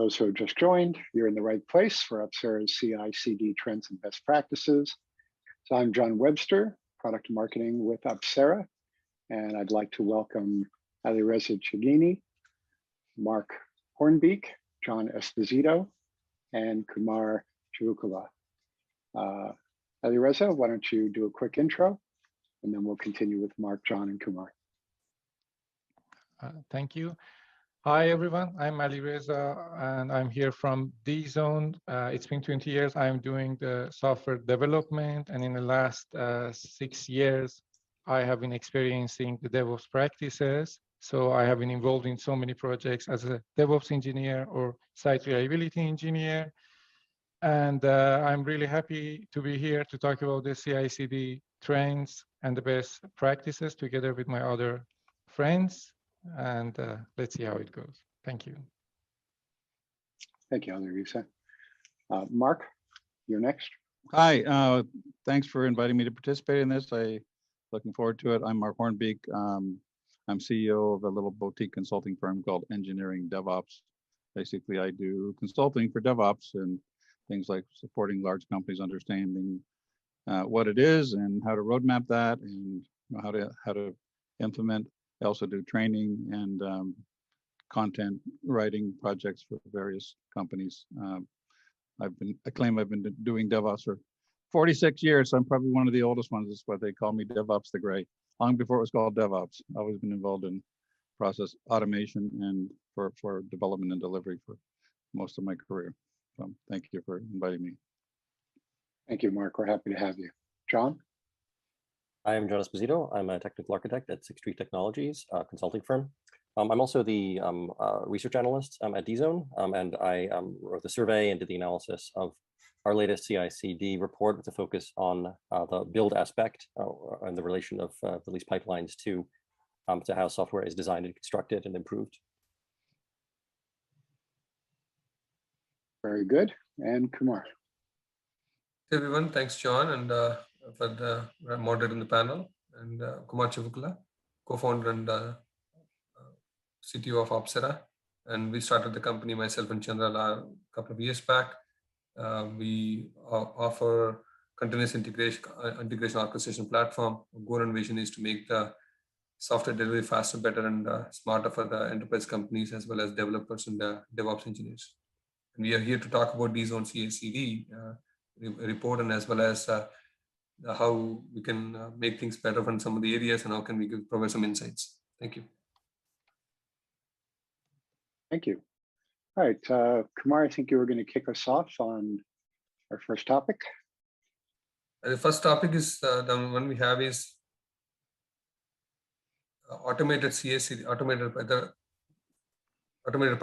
those who have just joined, you're in the right place for Opsera's CI/CD trends and best practices. So I'm John Webster, Product Marketing with Opsera, and I'd like to welcome Alireza Chagini, Mark Hornbeek, John Esposito, and Kumar Chivukula. Alireza, why don't you do a quick intro, and then we'll continue with Mark, John, and Kumar. Thank you. Hi, everyone. I'm Alireza, and I'm here from DZone. It's been 20 years. I'm doing the software development, and in the last 6 years, I have been experiencing the DevOps practices. So I have been involved in so many projects as a DevOps engineer or site reliability engineer. And I'm really happy to be here to talk about the CI/CD trends and the best practices together with my other friends. And let's see how it goes. Thank you. Thank you, Alireza. Mark, you're next. Hi, thanks for inviting me to participate in this. Looking forward to it. I'm Mark Hornbeek. I'm CEO of a little boutique consulting firm called Engineering DevOps. Basically, I do consulting for DevOps and things like supporting large companies understanding what it is and how to roadmap that and how to implement. I also do training and content writing projects for various companies. I claim I've been doing DevOps for 46 years, so I'm probably one of the oldest ones. That's why they call me DevOps the Gray. Long before it was called DevOps, I've always been involved in process automation and for development and delivery for most of my career. So thank you for inviting me. Thank you, Mark. We're happy to have you. John? I am John Esposito. I'm a technical architect at Sixth Street Technologies, a consulting firm. I'm also the research analyst at DZone, and I wrote the survey and did the analysis of our latest CI/CD report with a focus on the build aspect and the relation of release pipelines to how software is designed and constructed and improved. Very good. And Kumar. Hey everyone, thanks John and for moderating the panel. And Kumar Chivukula, co-founder and CTO of Opsera. And we started the company, myself and Chandra, a couple of years back. We offer continuous integration orchestration platform. Our goal and vision is to make the software delivery faster, better, and smarter for the enterprise companies as well as developers and DevOps engineers. And we are here to talk about DZone CI/CD report and as well as how we can make things better from some of the areas and how can we provide some insights. Thank you. Thank you. All right, Kumar, I think you were going to kick us off on our first topic. The first topic is the one we have is automated CI/CD, automated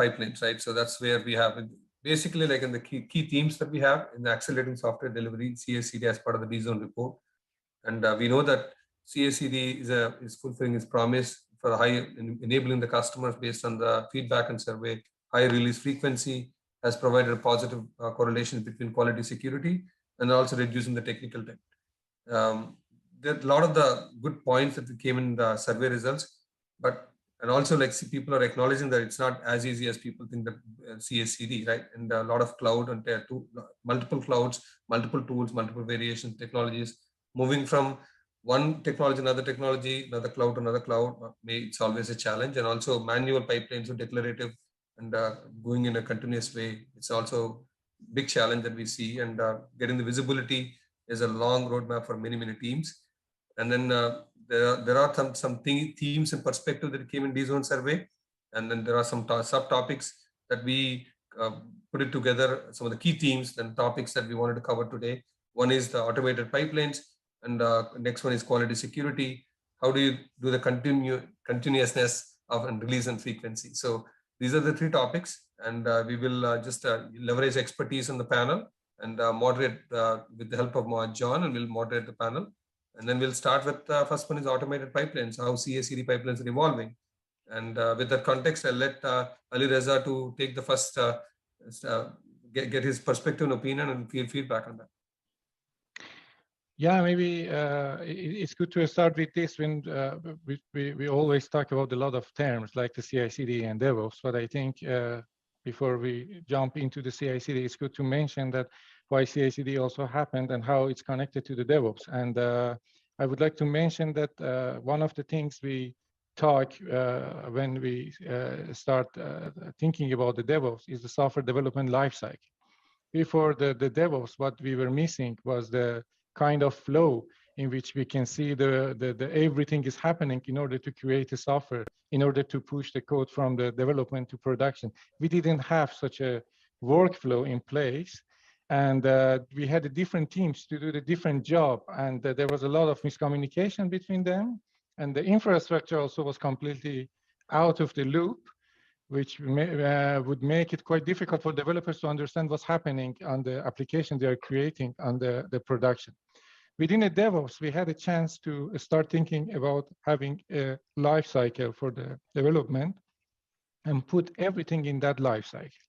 pipelines, right? So that's where we have basically like in the key themes that we have in the accelerating software delivery, CI/CD as part of the DZone report. And we know that CI/CD is fulfilling its promise for enabling the customers based on the feedback and survey. High release frequency has provided a positive correlation between quality security and also reducing the technical debt. There are a lot of the good points that came in the survey results, and also like people are acknowledging that it's not as easy as people think that CI/CD, right? And a lot of cloud and multiple clouds, multiple tools, multiple variations, technologies, moving from one technology, another technology, another cloud, another cloud, it's always a challenge. And also manual pipelines or declarative and going in a continuous way, it's also a big challenge that we see. And getting the visibility is a long roadmap for many, many teams. And then there are some themes and perspective that came in DZone survey. And then there are some subtopics that we put it together, some of the key themes and topics that we wanted to cover today. One is the automated pipelines, and next one is quality security. How do you do the continuousness of and release and frequency? So these are the three topics, and we will just leverage expertise on the panel and moderate with the help of John, and we'll moderate the panel. And then we'll start with the first one is automated pipelines, how CI/CD pipelines are evolving. And with that context, I'll let Alireza to take the first, get his perspective and opinion and feedback on that. Yeah, maybe it's good to start with this when we always talk about a lot of terms like the CI/CD and DevOps, but I think before we jump into the CI/CD, it's good to mention that why CI/CD also happened and how it's connected to the DevOps. And I would like to mention that one of the things we talk when we start thinking about the DevOps is the software development lifecycle. Before the DevOps, what we were missing was the kind of flow in which we can see the everything is happening in order to create a software, in order to push the code from the development to production. We didn't have such a workflow in place, and we had different teams to do the different job, and there was a lot of miscommunication between them, and the infrastructure also was completely out of the loop, which would make it quite difficult for developers to understand what's happening on the application they are creating on the production. Within a DevOps, we had a chance to start thinking about having a life cycle for the development and put everything in that life cycle.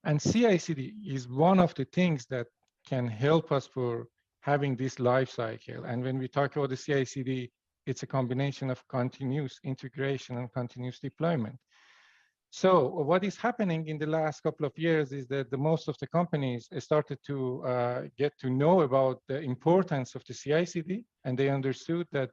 And CI/CD is one of the things that can help us for having this life cycle. And when we talk about the CI/CD, it's a combination of continuous integration and continuous deployment. So what is happening in the last couple of years is that most of the companies started to get to know about the importance of the CI/CD, and they understood that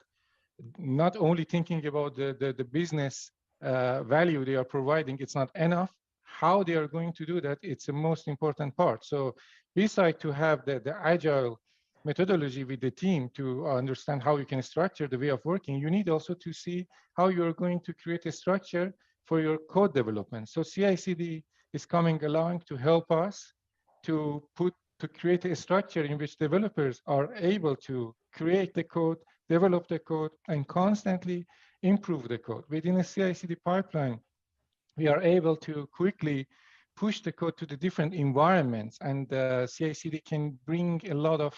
not only thinking about the business value they are providing, it's not enough. How they are going to do that, it's the most important part. So besides to have the agile methodology with the team to understand how you can structure the way of working, you need also to see how you're going to create a structure for your code development. So CI/CD is coming along to help us to create a structure in which developers are able to create the code, develop the code, and constantly improve the code. Within a CI/CD pipeline, we are able to quickly push the code to the different environments, and CI/CD can bring a lot of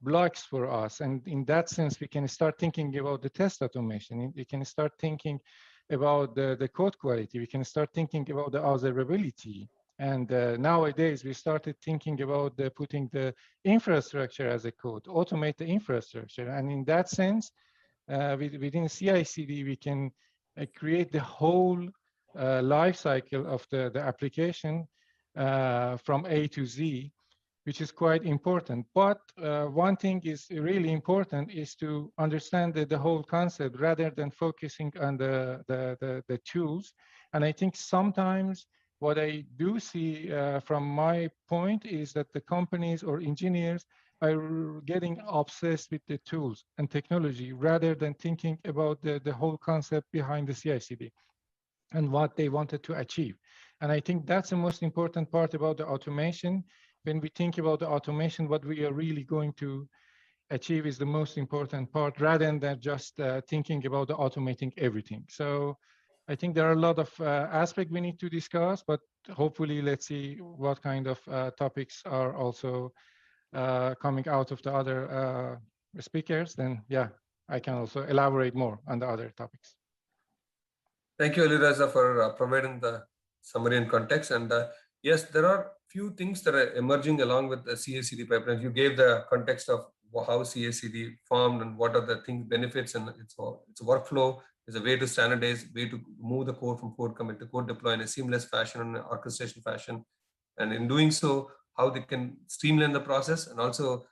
blocks for us. And in that sense, we can start thinking about the test automation. We can start thinking about the code quality. We can start thinking about the observability. And nowadays, we started thinking about putting the infrastructure as a code, automate the infrastructure. And in that sense, within CI/CD, we can create the whole life cycle of the application from A to Z, which is quite important. But one thing is really important is to understand the whole concept rather than focusing on the tools. And I think sometimes what I do see from my point is that the companies or engineers are getting obsessed with the tools and technology rather than thinking about the whole concept behind the CI/CD and what they wanted to achieve. And I think that's the most important part about the automation. When we think about the automation, what we are really going to achieve is the most important part rather than just thinking about the automating everything. So I think there are a lot of aspects we need to discuss, but hopefully let's see what kind of topics are also coming out of the other speakers. Then yeah, I can also elaborate more on the other topics. Thank you, Alireza, for providing the summary and context. And yes, there are few things that are emerging along with the CI/CD pipelines. You gave the context of how CI/CD formed and what are the things, benefits, and it's a workflow. It's a way to standardize, way to move the code from code commit to code deploy in a seamless fashion and orchestration fashion. And in doing so, how they can streamline the process and also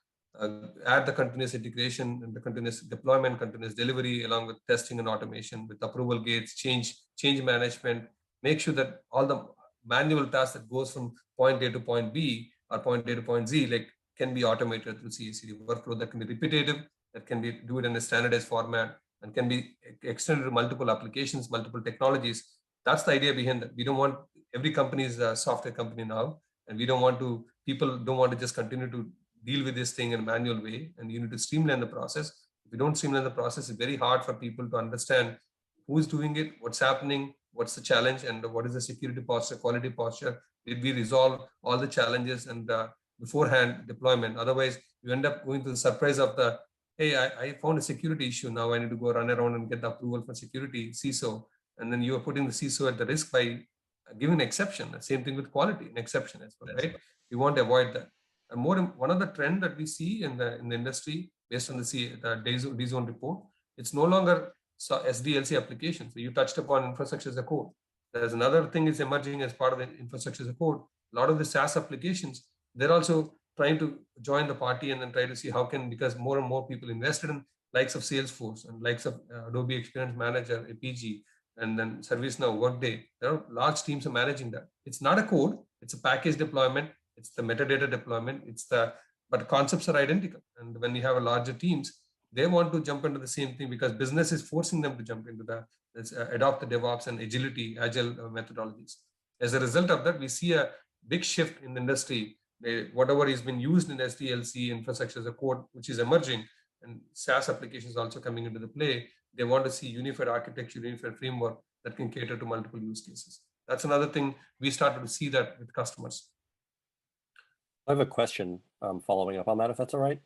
add the continuous integration and the continuous deployment, continuous delivery, along with testing and automation with approval gates, change management. Make sure that all the manual tasks that goes from point A to point B or point A to point Z can be automated through CI/CD workflow that can be repetitive, that can be do it in a standardized format, and can be extended to multiple applications, multiple technologies. That's the idea behind that. We don't want, every company is a software company now, and we don't want to, people don't want to just continue to deal with this thing in a manual way, and you need to streamline the process. If you don't streamline the process, it's very hard for people to understand who's doing it, what's happening, what's the challenge, and what is the security posture, quality posture. Did we resolve all the challenges and beforehand deployment? Otherwise, you end up going to the surprise of the, hey, I found a security issue. Now I need to go run around and get the approval for security, CISO. And then you are putting the CISO at the risk by giving an exception. The same thing with quality, an exception as well, right? We want to avoid that. And one of the trend that we see in the industry based on the DZone report, it's no longer SDLC application. So you touched upon infrastructure as a code. There's another thing is emerging as part of the infrastructure as a code. A lot of the SaaS applications, they're also trying to join the party and then try to see how can, because more and more people invested in likes of Salesforce and likes of Adobe Experience Manager, APG, and then ServiceNow, Workday. There are large teams are managing that. It's not a code, it's a package deployment, it's the metadata deployment, but concepts are identical. And when you have a larger teams, they want to jump into the same thing because business is forcing them to jump into that, adopt the DevOps and agile methodologies. As a result of that, we see a big shift in the industry. Whatever has been used in SDLC infrastructure as a code, which is emerging, and SaaS applications also coming into the play. They want to see unified architecture, unified framework that can cater to multiple use cases. That's another thing we started to see that with customers. I have a question following up on that, if that's all right.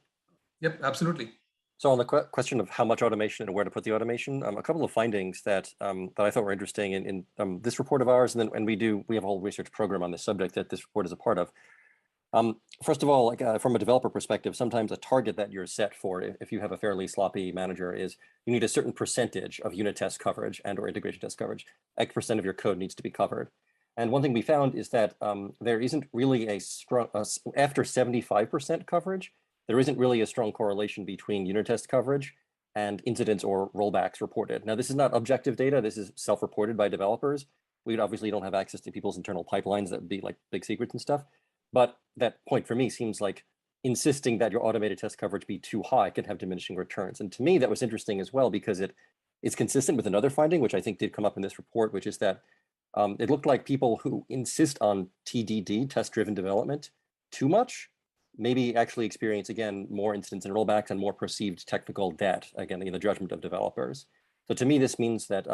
Yep, absolutely. So on the question of how much automation and where to put the automation, a couple of findings that I thought were interesting in this report of ours, and we have a whole research program on this subject that this report is a part of. First of all, like, from a developer perspective, sometimes a target that you're set for, if you have a fairly sloppy manager, is you need a certain percentage of unit test coverage and or integration test coverage. X% of your code needs to be covered. And one thing we found is that there isn't really a strong, after 75% coverage, there isn't really a strong correlation between unit test coverage and incidents or rollbacks reported. Now, this is not objective data. This is self-reported by developers. We obviously don't have access to people's internal pipelines. That would be like big secrets and stuff. But that point for me seems like insisting that your automated test coverage be too high can have diminishing returns. And to me, that was interesting as well, because it's consistent with another finding, which I think did come up in this report, which is that it looked like people who insist on TDD, test-driven development, too much, maybe actually experience, again, more incidents and rollbacks and more perceived technical debt, again, in the judgment of developers. So to me, this means that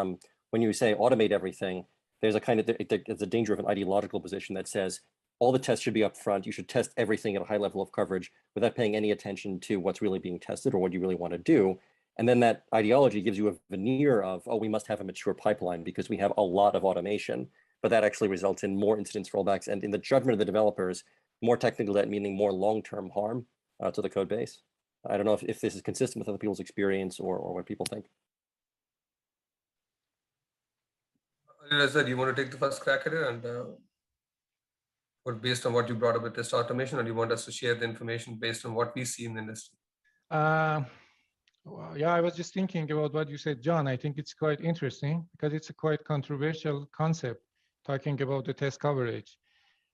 when you say automate everything, there's a danger of an ideological position that says, all the tests should be up front. You should test everything at a high level of coverage without paying any attention to what's really being tested or what you really want to do. And then that ideology gives you a veneer of, oh, we must have a mature pipeline because we have a lot of automation, but that actually results in more incidents, rollbacks, and in the judgment of the developers, more technical debt, meaning more long-term harm to the code base. I don't know if this is consistent with other people's experience or what people think. Reza, do you want to take the first crack at it and based on what you brought up with test automation, or do you want us to share the information based on what we see in the industry? Well, yeah, I was just thinking about what you said, John. I think it's quite interesting because it's a quite controversial concept, talking about the test coverage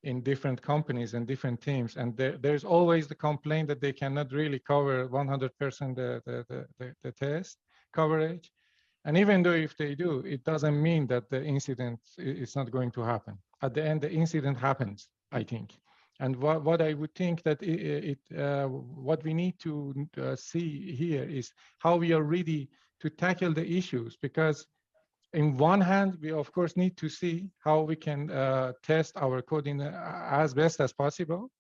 in different companies and different teams. And there's always the complaint that they cannot really cover 100% the test coverage. And even though if they do, it doesn't mean that the incident is not going to happen. At the end, the incident happens, I think. And what I would think that what we need to see here is how we are ready to tackle the issues, because in one hand, we of course need to see how we can test our code in as best as possible.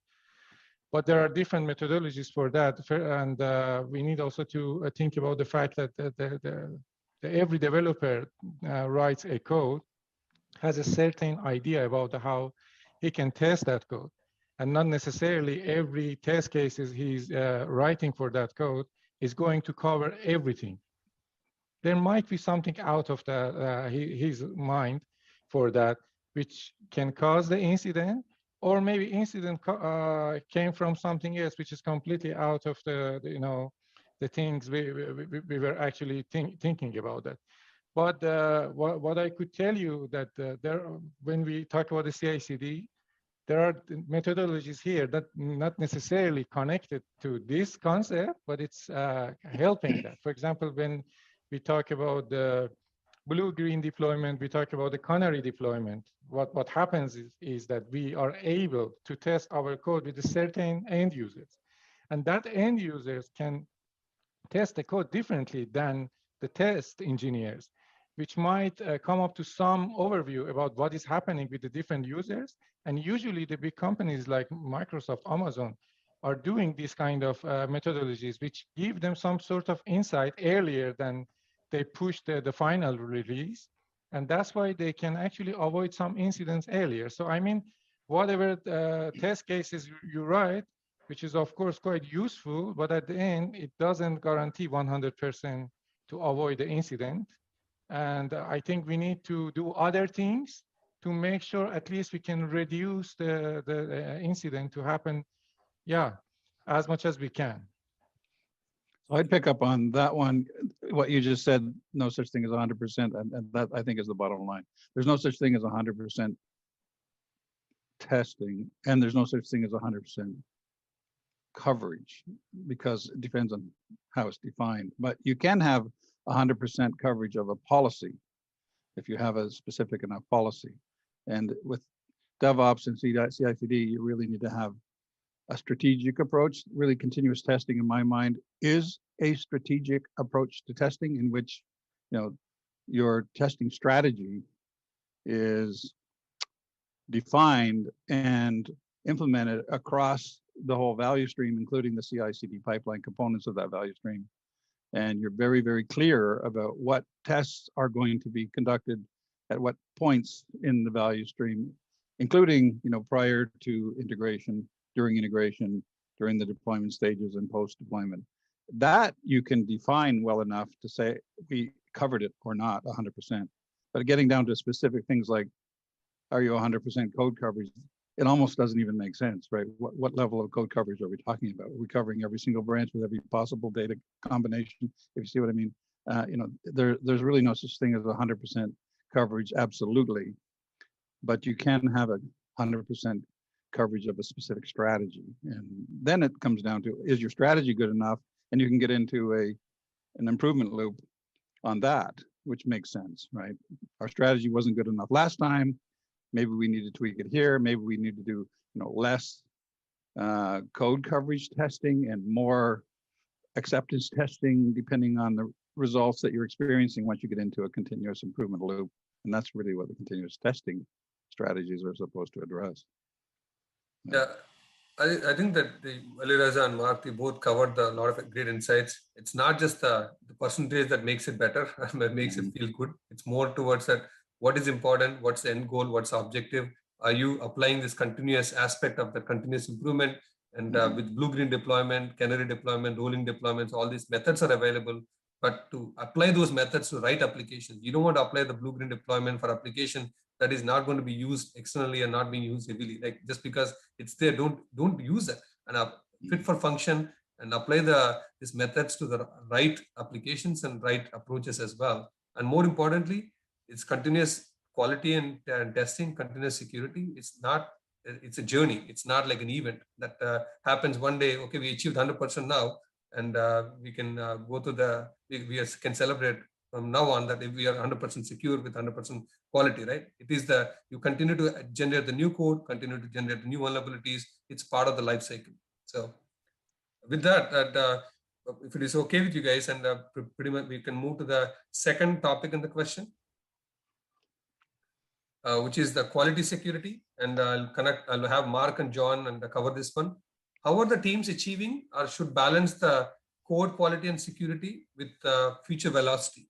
But there are different methodologies for that. And we need also to think about the fact that every developer writes a code, has a certain idea about how he can test that code. And not necessarily every test cases he's writing for that code is going to cover everything. There might be something out of his mind for that, which can cause the incident, or maybe incident came from something else, which is completely out of the things we were actually thinking about that. But what I could tell you that when we talk about the CI/CD, there are methodologies here that not necessarily connected to this concept, but it's helping that. For example, when we talk about the blue-green deployment, we talk about the canary deployment. What happens is that we are able to test our code with a certain end users. And that end users can test the code differently than the test engineers, which might come up to some overview about what is happening with the different users. And usually the big companies like Microsoft, Amazon are doing these kind of methodologies, which give them some sort of insight earlier than they push the final release. And that's why they can actually avoid some incidents earlier. So I mean, whatever test cases you write, which is of course quite useful, but at the end, it doesn't guarantee 100% to avoid the incident. And I think we need to do other things to make sure at least we can reduce the incident to happen, as much as we can. So I'd pick up on that one, what you just said, no such thing as 100%, and that I think is the bottom line. There's no such thing as 100% testing, and there's no such thing as 100% coverage, because it depends on how it's defined. But you can have 100% coverage of a policy if you have a specific enough policy. And with DevOps and CI/CD, you really need to have a strategic approach. Really, continuous testing, in my mind, is a strategic approach to testing, in which, you know, your testing strategy is defined and implemented across the whole value stream, including the CI/CD pipeline components of that value stream. And you're very, very clear about what tests are going to be conducted at what points in the value stream, including, you know, prior to integration, during integration, during the deployment stages, and post-deployment. That you can define well enough to say we covered it or not 100%. But getting down to specific things like, are you 100% code coverage? It almost doesn't even make sense, right? What level of code coverage are we talking about? Are we covering every single branch with every possible data combination? If you see what I mean, you know, there's really no such thing as 100% coverage, absolutely. But you can have a 100% coverage of a specific strategy. And then it comes down to, is your strategy good enough? And you can get into an improvement loop on that, which makes sense, right? Our strategy wasn't good enough last time. Maybe we need to tweak it here. Maybe we need to do, you know, less code coverage testing and more acceptance testing, depending on the results that you're experiencing once you get into a continuous improvement loop. And that's really what the continuous testing strategies are supposed to address. Yeah, I think that Alireza and Mark, they both covered a lot of great insights. It's not just the percentage that makes it better, that makes it feel good. It's more towards that, what is important, what's the end goal, what's the objective? Are you applying this continuous aspect of the continuous improvement? And with blue-green deployment, canary deployment, rolling deployments, all these methods are available. But to apply those methods to right applications, you don't want to apply the blue-green deployment for application that is not going to be used externally and not being used heavily. Like, just because it's there, don't use it. And fit for function and apply these methods to the right applications and right approaches as well. And more importantly, it's continuous quality and testing, continuous security. It's a journey. It's not like an event that happens one day. Okay, we achieved 100% now, and we can go to we can celebrate from now on that if we are 100% secure with 100% quality, right? It is you continue to generate the new code, continue to generate the new vulnerabilities. It's part of the life cycle. So with that, if it is okay with you guys, and pretty much we can move to the second topic in the question, which is the quality security. And I'll have Mark and John and cover this one. How are the teams achieving or should balance the code quality and security with feature velocity?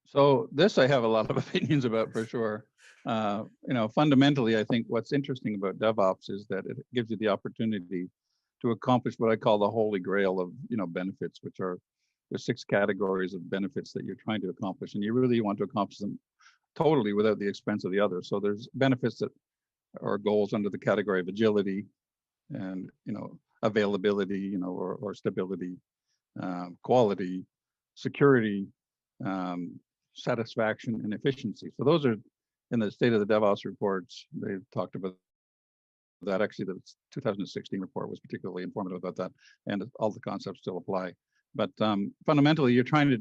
So this I have a lot of opinions about, for sure. You know, fundamentally, I think what's interesting about DevOps is that it gives you the opportunity to accomplish what I call the holy grail of, you know, benefits, which are there's 6 categories of benefits that you're trying to accomplish, and you really want to accomplish them totally without the expense of the other. So there's benefits that are goals under the category of agility and, you know, availability, you know, or stability, quality, security, satisfaction, and efficiency. So those are in the State of the DevOps reports. They talked about that. Actually, the 2016 report was particularly informative about that, and all the concepts still apply. But fundamentally, you're trying to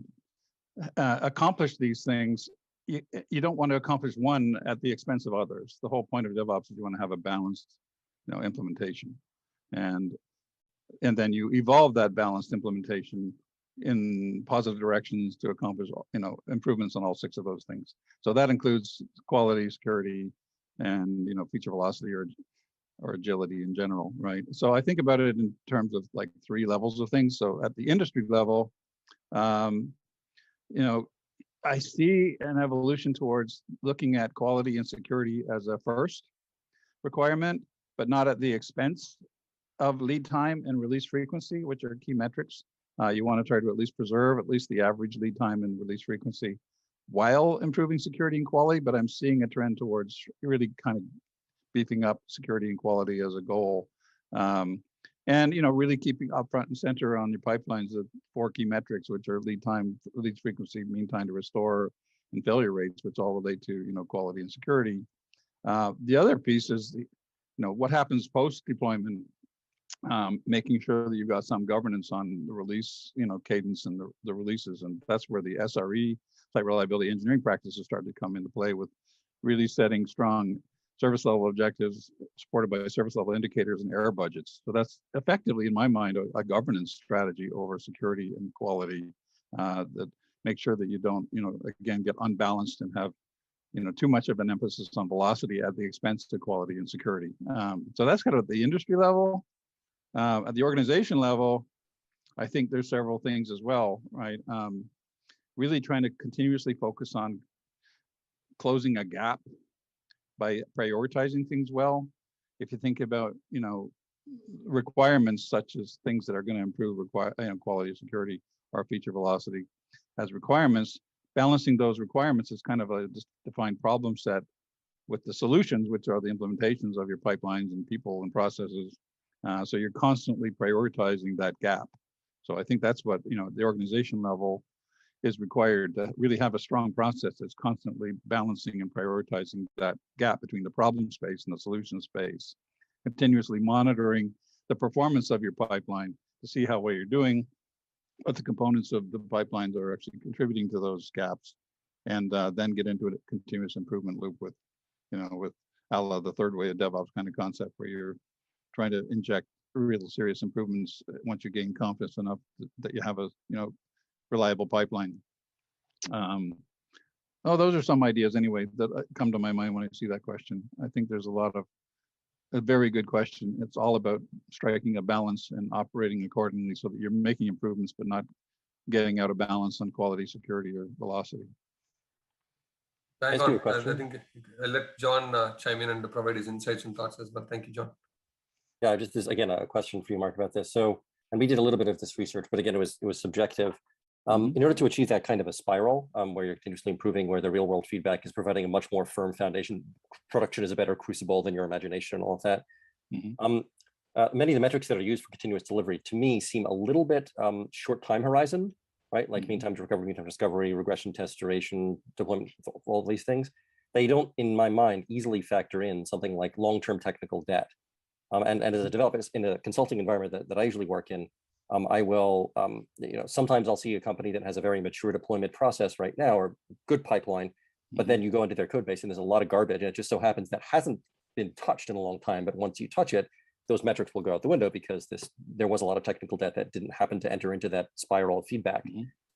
accomplish these things. You don't want to accomplish one at the expense of others. The whole point of DevOps is you want to have a balanced, you know, implementation, and then you evolve that balanced implementation in positive directions to accomplish, you know, improvements on all 6 of those things. So that includes quality, security, and, you know, feature velocity or agility in general, right? So I think about it in terms of like 3 levels of things. So at the industry level, you know, I see an evolution towards looking at quality and security as a first requirement, but not at the expense of lead time and release frequency, which are key metrics. You want to try to at least preserve at least the average lead time and release frequency while improving security and quality, but I'm seeing a trend towards really kind of beefing up security and quality as a goal. And really keeping up front and center on your pipelines the 4 key metrics, which are lead time, lead frequency, mean time to restore, and failure rates, which all relate to quality and security. The other piece is what happens post deployment, making sure that you've got some governance on the release cadence and the releases, and that's where the SRE, site reliability engineering practices start to come into play, with really setting strong service level objectives supported by service level indicators and error budgets. So that's effectively, in my mind, a governance strategy over security and quality that makes sure that you don't, again, get unbalanced and have, too much of an emphasis on velocity at the expense of quality and security. So that's kind of at the industry level. At the organization level, I think there's several things as well, right? Really trying to continuously focus on closing a gap by prioritizing things well. If you think about, requirements such as things that are going to improve quality of security or feature velocity as requirements, balancing those requirements is kind of a defined problem set with the solutions, which are the implementations of your pipelines and people and processes. So you're constantly prioritizing that gap. So I think that's what, the organization level is required to really have a strong process that's constantly balancing and prioritizing that gap between the problem space and the solution space, continuously monitoring the performance of your pipeline to see how well you're doing, what the components of the pipelines are actually contributing to those gaps, and then get into a continuous improvement loop with, with the third way of DevOps kind of concept, where you're trying to inject real serious improvements once you gain confidence enough that you have a, reliable pipeline. Those are some ideas anyway that come to my mind when I see that question. I think there's a very good question. It's all about striking a balance and operating accordingly so that you're making improvements, but not getting out of balance on quality, security, or velocity. Bang on. I think I'll let John chime in and provide his insights and thoughts as well. Thank you, John. Yeah, just this, again, a question for you, Mark, about this. So, and we did a little bit of this research, but again, it was subjective. In order to achieve that kind of a spiral where you're continuously improving, where the real world feedback is providing a much more firm foundation, production is a better crucible than your imagination and all of that. Many of the metrics that are used for continuous delivery to me seem a little bit short time horizon, right? Like mean time to recovery, mean time to discovery, regression test duration, deployment, all of these things. They don't, in my mind, easily factor in something like long-term technical debt. And as a developer in a consulting environment that I usually work in, I will, sometimes I'll see a company that has a very mature deployment process right now, or good pipeline, but then you go into their code base and there's a lot of garbage, and it just so happens that hasn't been touched in a long time. But once you touch it, those metrics will go out the window because there was a lot of technical debt that didn't happen to enter into that spiral of feedback.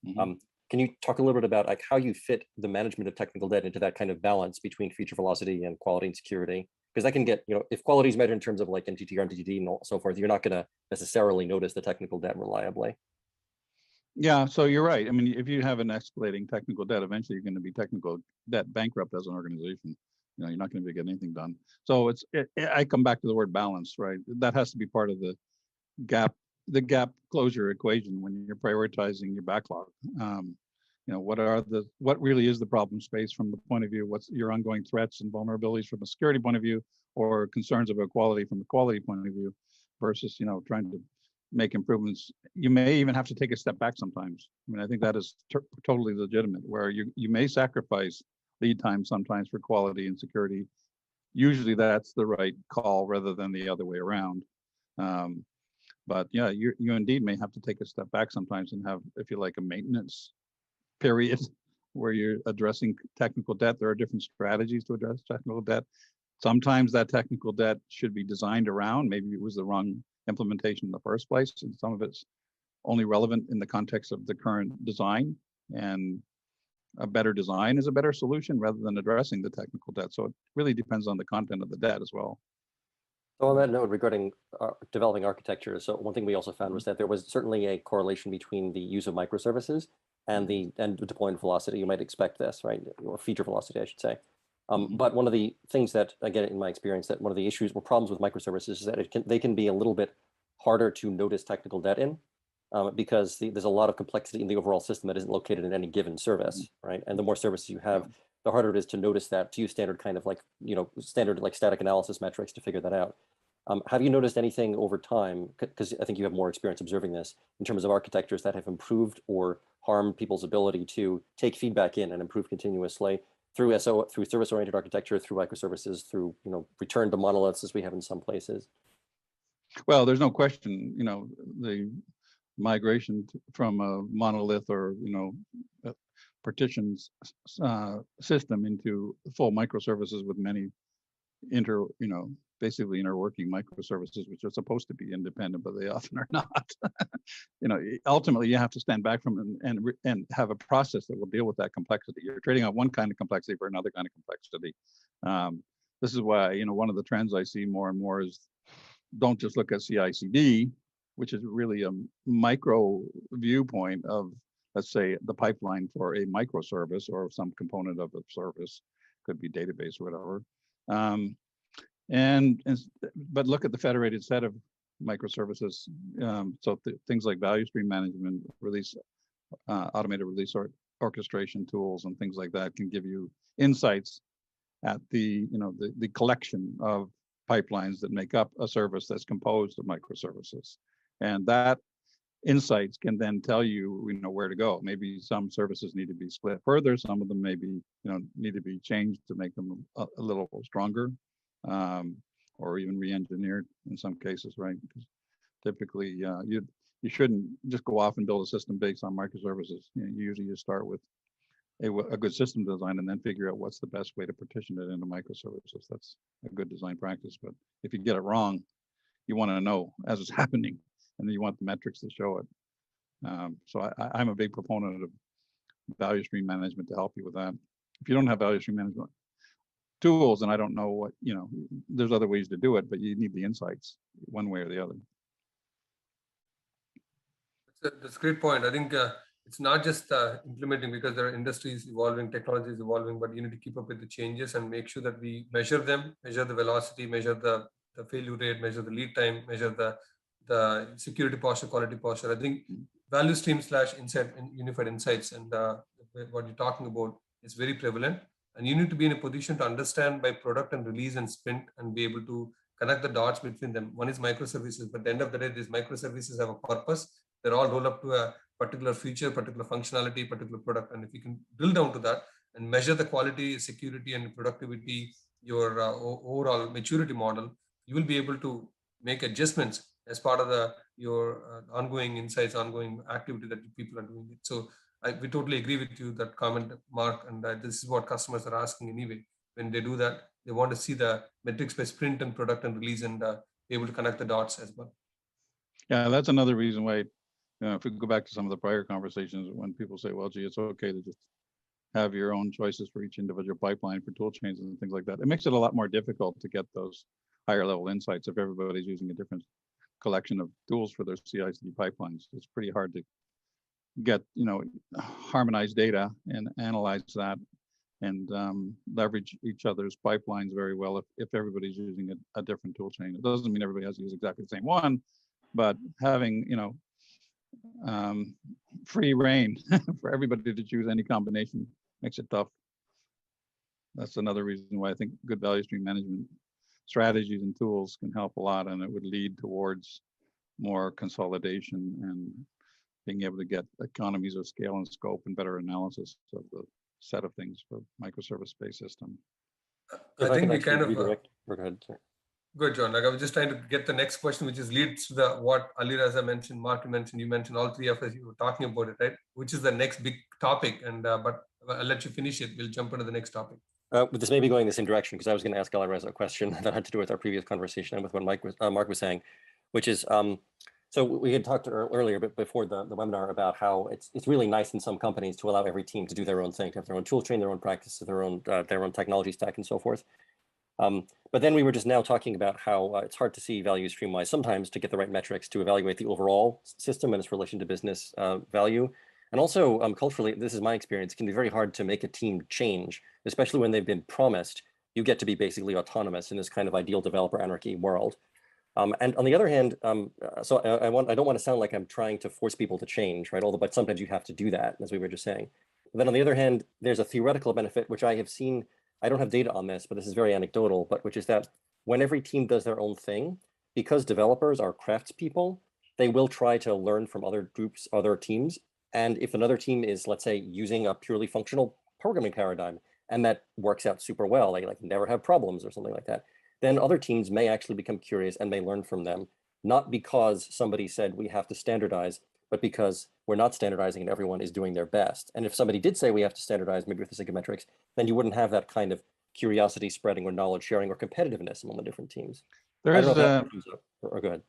Can you talk a little bit about like how you fit the management of technical debt into that kind of balance between feature velocity and quality and security? Because that can get, if quality is measured in terms of like NTTR and NTTD and so forth, you're not going to necessarily notice the technical debt reliably. Yeah, so you're right. I mean, if you have an escalating technical debt, eventually you're going to be technical debt bankrupt as an organization. You're not going to be getting anything done. So I come back to the word balance, right? That has to be part of the gap closure equation when you're prioritizing your backlog. What really is the problem space from the point of view, what's your ongoing threats and vulnerabilities from a security point of view, or concerns about quality from a quality point of view, versus, trying to make improvements. You may even have to take a step back sometimes. I mean, I think that is totally legitimate, where you may sacrifice lead time sometimes for quality and security. Usually that's the right call rather than the other way around. But yeah, you indeed may have to take a step back sometimes and have, if you like, a maintenance period where you're addressing technical debt. There are different strategies to address technical debt. Sometimes that technical debt should be designed around, maybe it was the wrong implementation in the first place, and some of it's only relevant in the context of the current design, and a better design is a better solution rather than addressing the technical debt. So it really depends on the content of the debt as well. So on that note, regarding developing architecture, so one thing we also found was that there was certainly a correlation between the use of microservices and the deployment velocity. You might expect this, right? Or feature velocity, I should say. But one of the things that, again, in my experience, that one of the issues or problems with microservices is that they can be a little bit harder to notice technical debt in. because there's a lot of complexity in the overall system that isn't located in any given service, right? And the more services you have, the harder it is to notice that, to use standard kind of like, standard like static analysis metrics to figure that out. Have you noticed anything over time, because I think you have more experience observing this, in terms of architectures that have improved or harmed people's ability to take feedback in and improve continuously through through service-oriented architecture, through microservices, through return to monoliths as we have in some places? Well, there's no question, the migration from a monolith or a partitions system into full microservices with many basically interworking microservices, which are supposed to be independent, but they often are not. Ultimately, you have to stand back from it and have a process that will deal with that complexity. You're trading off one kind of complexity for another kind of complexity. This is why, one of the trends I see more and more is don't just look at CI/CD, which is really a micro viewpoint of, let's say, the pipeline for a microservice or some component of a service, could be database or whatever. But look at the federated set of microservices. So things like value stream management, automated release orchestration tools, and things like that can give you insights at the collection of pipelines that make up a service that's composed of microservices, and that insights can then tell you, where to go. Maybe some services need to be split further. Some of them maybe, need to be changed to make them a little stronger, or even re-engineered in some cases, right? Because typically, you shouldn't just go off and build a system based on microservices. Usually you start with a good system design and then figure out what's the best way to partition it into microservices. That's a good design practice. But if you get it wrong, you want to know as it's happening, and then you want the metrics to show it. So I'm a big proponent of value stream management to help you with that. If you don't have value stream management tools, and I don't know what, there's other ways to do it, but you need the insights one way or the other. That's a great point. I think it's not just implementing, because there are industries evolving, technology is evolving, but you need to keep up with the changes and make sure that we measure them, measure the velocity, measure the failure rate, measure the lead time, measure the security posture, quality posture. I think value stream / insight and unified insights, and what you're talking about is very prevalent. And you need to be in a position to understand by product and release and sprint, and be able to connect the dots between them. One is microservices, but at the end of the day, these microservices have a purpose. They're all rolled up to a particular feature, particular functionality, particular product. And if you can drill down to that and measure the quality, security, and productivity, your overall maturity model, you will be able to make adjustments as part of your ongoing insights, ongoing activity that people are doing it. So we totally agree with you, that comment, Mark, and this is what customers are asking anyway. When they do that, they want to see the metrics by sprint and product and release, and be able to connect the dots as well. Yeah, that's another reason why, if we go back to some of the prior conversations, when people say, well, gee, it's okay to just have your own choices for each individual pipeline for tool chains and things like that. It makes it a lot more difficult to get those higher level insights if everybody's using a different collection of tools for their CI/CD pipelines. It's pretty hard to get, harmonized data and analyze that and leverage each other's pipelines very well if everybody's using a different tool chain. It doesn't mean everybody has to use exactly the same one, but having, free reign for everybody to choose any combination makes it tough. That's another reason why I think good value stream management strategies and tools can help a lot, and it would lead towards more consolidation and being able to get economies of scale and scope and better analysis of the set of things for microservice-based system. I think we kind of redirect. Go ahead, sir. Good, John. Like, I was just trying to get the next question, which is leads to what Alireza mentioned, Mark mentioned, you mentioned, all three of us, you were talking about it, right? Which is the next big topic. And but I'll let you finish it. We'll jump into the next topic. This may be going the same direction, because I was going to ask Alireza a question that had to do with our previous conversation and with what Mark was saying, which is, so we had talked earlier, but before the webinar, about how it's really nice in some companies to allow every team to do their own thing, to have their own tool chain, their own practices, their own technology stack, and so forth. But then we were just now talking about how it's hard to see value stream-wise sometimes to get the right metrics to evaluate the overall system and its relation to business value. And also culturally, this is my experience, it can be very hard to make a team change, especially when they've been promised you get to be basically autonomous in this kind of ideal developer anarchy world. And on the other hand, so I don't want to sound like I'm trying to force people to change, right? Although, but sometimes you have to do that, as we were just saying. Then on the other hand, there's a theoretical benefit, which I have seen. I don't have data on this, but this is very anecdotal, but which is that when every team does their own thing, because developers are craftspeople, they will try to learn from other groups, other teams. And if another team is, let's say, using a purely functional programming paradigm, and that works out super well, they like never have problems or something like that, then other teams may actually become curious and may learn from them, not because somebody said we have to standardize, but because we're not standardizing and everyone is doing their best. And if somebody did say we have to standardize, maybe with the Sigma metrics, then you wouldn't have that kind of curiosity spreading or knowledge sharing or competitiveness among the different teams. There is go ahead.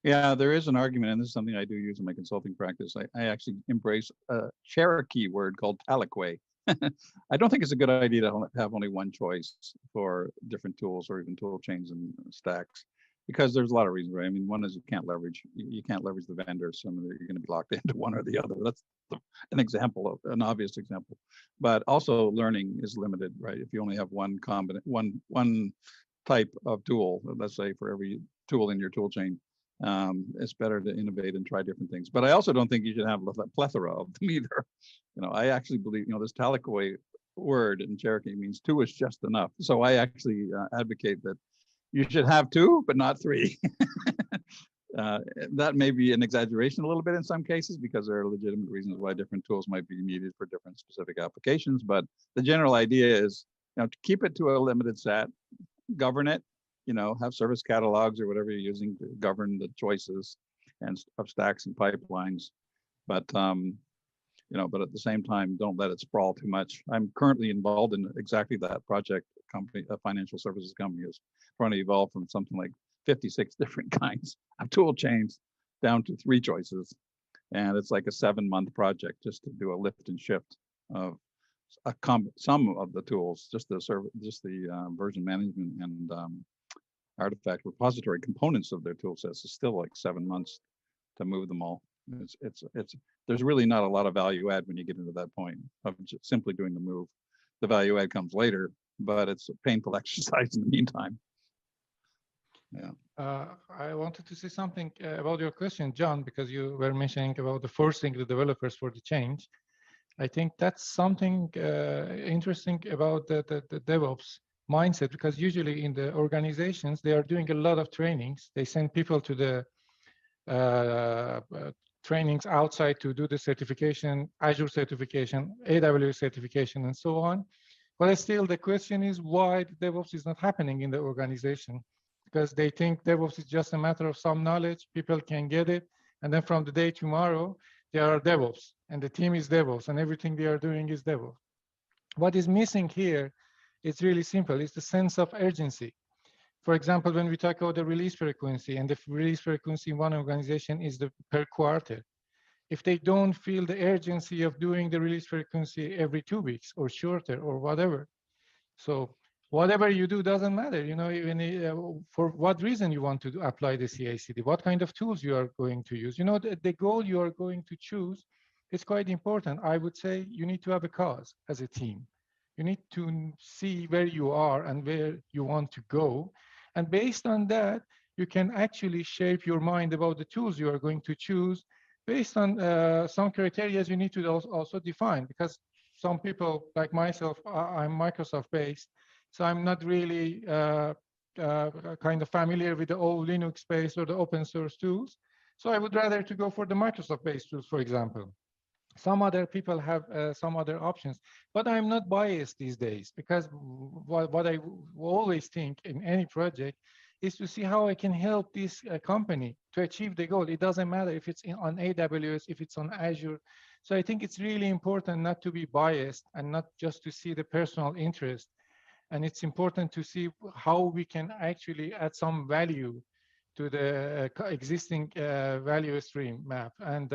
Yeah, there is an argument, and this is something I do use in my consulting practice. I actually embrace a Cherokee word called tahlequah. I don't think it's a good idea to have only one choice for different tools or even tool chains and stacks, because there's a lot of reasons, right? I mean, one is you can't leverage the vendors, so you're going to be locked into one or the other. That's an example of an obvious example. But also learning is limited, right? If you only have one type of tool, let's say for every tool in your tool chain, it's better to innovate and try different things. But I also don't think you should have a plethora of them either. I actually believe, this tahlequah word in Cherokee means two is just enough. So I actually advocate that you should have two, but not three. That may be an exaggeration a little bit in some cases, because there are legitimate reasons why different tools might be needed for different specific applications. But the general idea is, to keep it to a limited set, govern it, have service catalogs or whatever you're using to govern the choices and of stacks and pipelines. But but at the same time, don't let it sprawl too much. I'm currently involved in exactly that project. A financial services company is trying to evolve from something like 56 different kinds of tool chains down to 3 choices, and it's like a 7-month project just to do a lift and shift of some of the tools, just the version management and artifact repository components of their tool sets is still like 7 months to move them all. There's really not a lot of value add when you get into that point of just simply doing the move. The value add comes later, but it's a painful exercise in the meantime. Yeah. I wanted to say something about your question, John, because you were mentioning about the forcing the developers for the change. I think that's something interesting about the DevOps mindset, because usually in the organizations, they are doing a lot of trainings. They send people to the trainings outside to do the certification, Azure certification, AWS certification, and so on. But still, the question is why DevOps is not happening in the organization, because they think DevOps is just a matter of some knowledge, people can get it, and then from the day tomorrow, they are DevOps, and the team is DevOps, and everything they are doing is DevOps. What is missing here, it's really simple, it's the sense of urgency. For example, when we talk about the release frequency, and the release frequency in one organization is per quarter. If they don't feel the urgency of doing the release frequency every 2 weeks or shorter or whatever, so whatever you do doesn't matter, even for what reason you want to apply the CI/CD, what kind of tools you are going to use. The goal you are going to choose is quite important. I would say you need to have a cause as a team. You need to see where you are and where you want to go. And based on that, you can actually shape your mind about the tools you are going to choose based on some criteria you need to also define, because some people like myself, I'm Microsoft based, so I'm not really kind of familiar with the old Linux space or the open source tools. So I would rather to go for the Microsoft based tools, for example. Some other people have some other options, but I'm not biased these days, because what I always think in any project is to see how I can help this company to achieve the goal. It doesn't matter if it's on AWS, if it's on Azure. So I think it's really important not to be biased and not just to see the personal interest. And it's important to see how we can actually add some value to the existing value stream map. And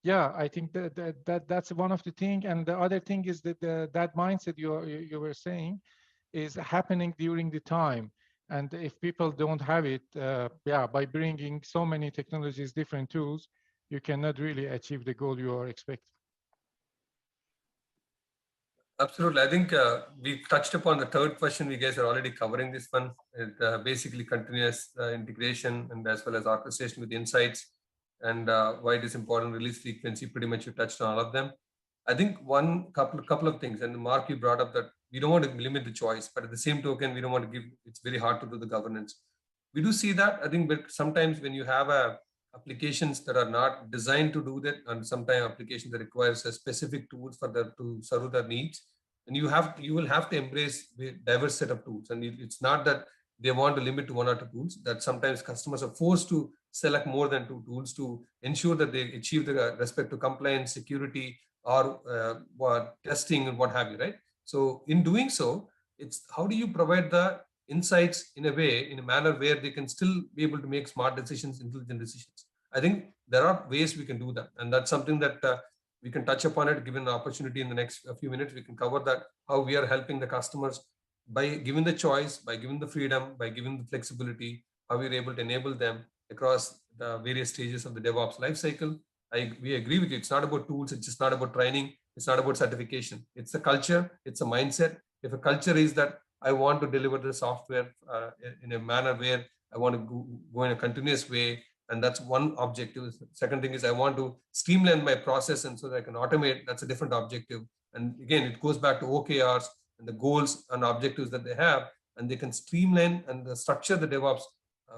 yeah, I think that's one of the things. And the other thing is that that mindset you were saying is happening during the time. And if people don't have it, yeah, by bringing so many technologies, different tools, you cannot really achieve the goal you are expecting. Absolutely. I think we touched upon the third question. You guys are already covering this one. It, basically continuous integration and as well as orchestration with insights and why it is important, release frequency. Pretty much you touched on all of them. I think one couple of things, and Mark, you brought up that we don't want to limit the choice, but at the same token, we don't want to give. It's very hard to do the governance. We do see that. I think, but sometimes when you have applications that are not designed to do that, and sometimes applications that requires a specific tools for that to serve their needs, and you will have to embrace the diverse set of tools. And it's not that they want to limit to one or two tools. That sometimes customers are forced to select more than two tools to ensure that they achieve the respect to compliance, security, or testing and what have you, right? So in doing so, it's how do you provide the insights in a way, in a manner where they can still be able to make smart decisions, intelligent decisions. I think there are ways we can do that, and that's something that we can touch upon it. Given the opportunity in the next few minutes, we can cover that, how we are helping the customers by giving the choice, by giving the freedom, by giving the flexibility, how we're able to enable them across the various stages of the DevOps lifecycle. We agree with you. It's not about tools. It's just not about training. It's not about certification. It's a culture. It's a mindset. If a culture is that I want to deliver the software in a manner where I want to go in a continuous way, and that's one objective. Second thing is I want to streamline my process and so that I can automate. That's a different objective. And again, it goes back to OKRs and the goals and objectives that they have, and they can streamline and structure the DevOps